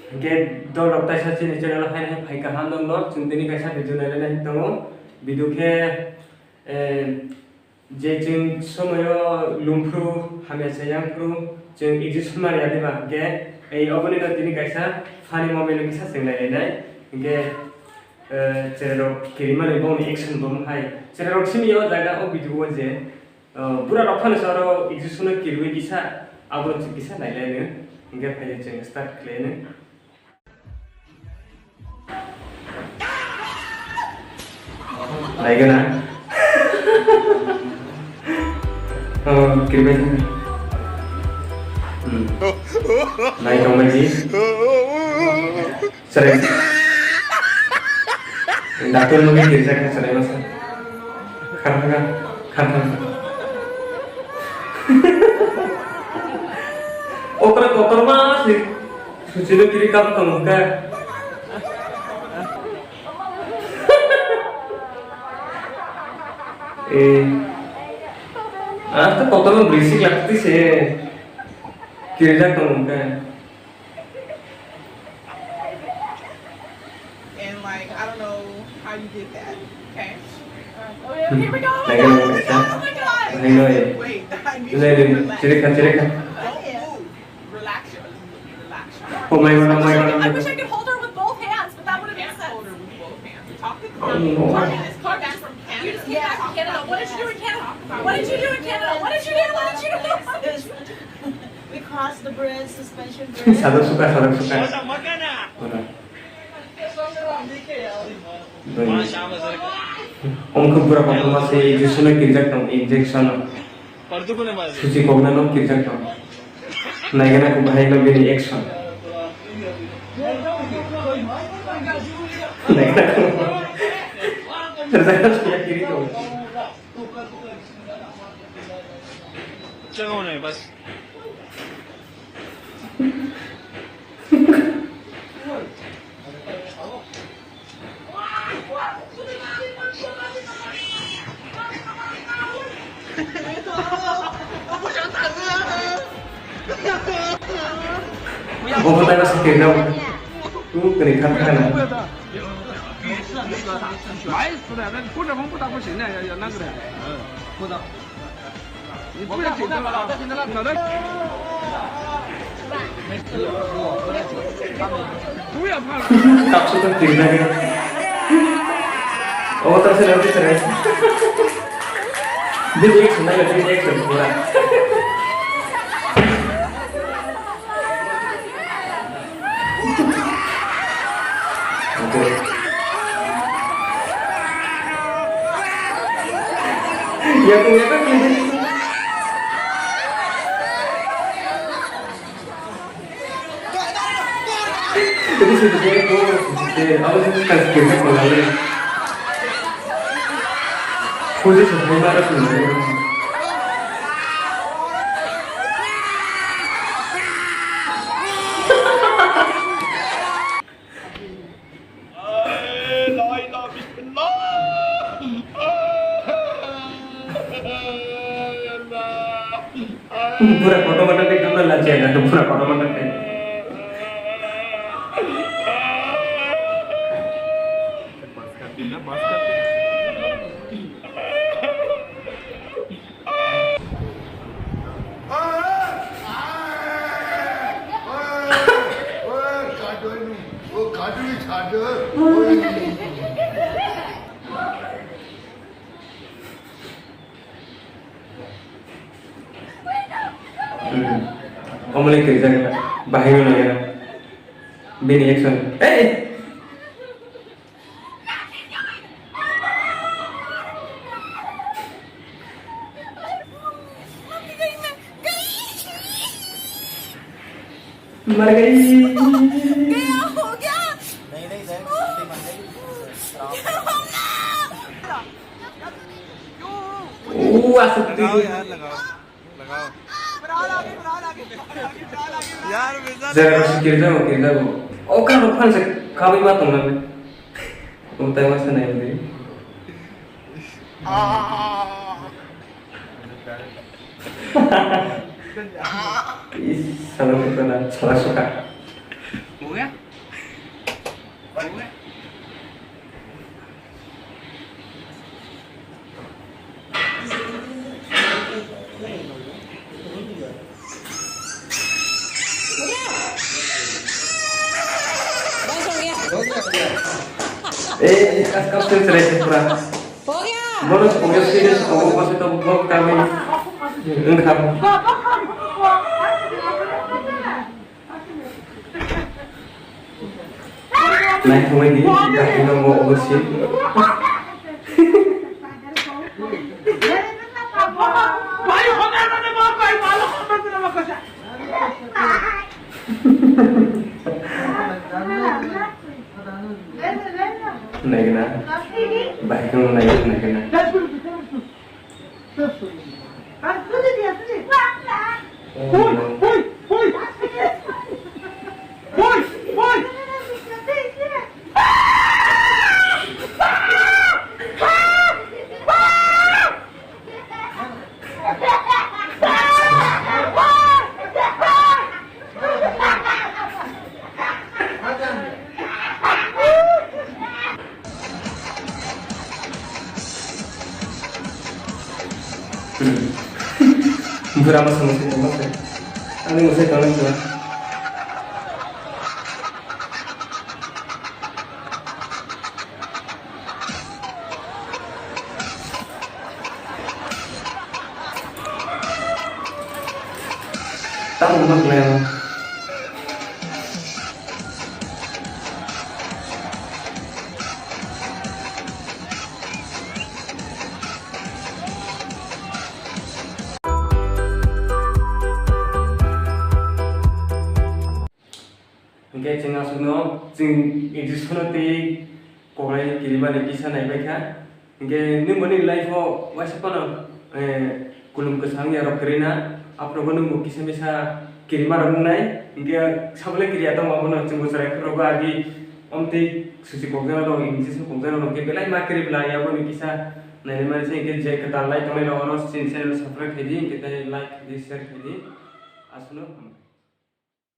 Ke dol rok taisa chini channel hai phai kaham dong lo chung tini kaisa video nailai tongo video ke je chung somoyo lumpru hamya sayangpru chung exist mari adi ba ke ei oboni no tini kaisa funny moment kisa senglai nai ke cherok kirimani bom action bom hai cherok simi yo jaga o video je pura rokhan saro exist no kirwi kisa abro kisa nailai ne inge phai chung start klene Lagi na. Kirimin. Naik kamu lagi. Sering. Datul mungkin kiri saya sering masa. Karena. Kotor mas. Suci lu kiri kamu kan. आज तो पता नहीं basic लगती से किरजा कौन का And like I don't know how you did that. Okay. Oh yeah, here we go. Oh my god. नहीं no ये Wait, I need नहीं you to नहीं relax. चिरेkan Don't move. Relax your relax. oh my god I wish I could hold her with both hands, but that would have Can't been hold sense. her with both hands. Talk to Oh, Carmen. no. Carmen is car back from Canada. You just came back from Canada. What did you do in Canada? What did you do in Canada? What did you do? What did you do? We crossed the bridge, suspension bridge. sadar suka om ko pura papa se injection injection suci ko na no kirjak no naik na ko bahai na bini action naik na ko terjadi sudah kiri ko jangan nih bas我不带个是给到我给你看看了来死的，那不这风不打不行的，要那个的，不打。你不要紧张了，搞得不要怕了。 tak suka kiri lagi oh terserah dia action lagi dia action pura okay ya punya kan jadi sebetulnya itu apa sih kasih kalau posisi sebenarnya sebenarnya pura foto mana deh kamu lah cek ada pura foto mana deh Kamu lagi kerja kan? Bahaya lagi kan? Bini action. मर गई गया हो गया सकती जरा गिर जाओ ओ kan rupaan se kami matang namin untay masa na yun salah kita na salah suka हो गया Kau cerai pura. Bonus bonus ini semua pasti tahu kami. Enggak. Naik kemana di? Kaki mau bersih. Naik kena. Baik kamu naik kena. Berapa sama sih mas ya? Ani nggak usah kalian tuh. Tahu mas Leo. Oke, jangan suno, jeng itu suno ti korai kiriman kisah naik mereka. Oke, ini mana live ho, wajib apa kulum kesangnya rock kerina, apa nunggu kisah bisa kiriman orang naik. Oke, sabule kiri atau apa nunggu jenggo serai keroga lagi, ti suci pokoknya lo, incis pokoknya lo, oke, belai makiri belai apa nih kisah. Nah, ini mana sih kita kita like, kami lo orang channel subscribe jadi, kita like, di share jadi, asuno.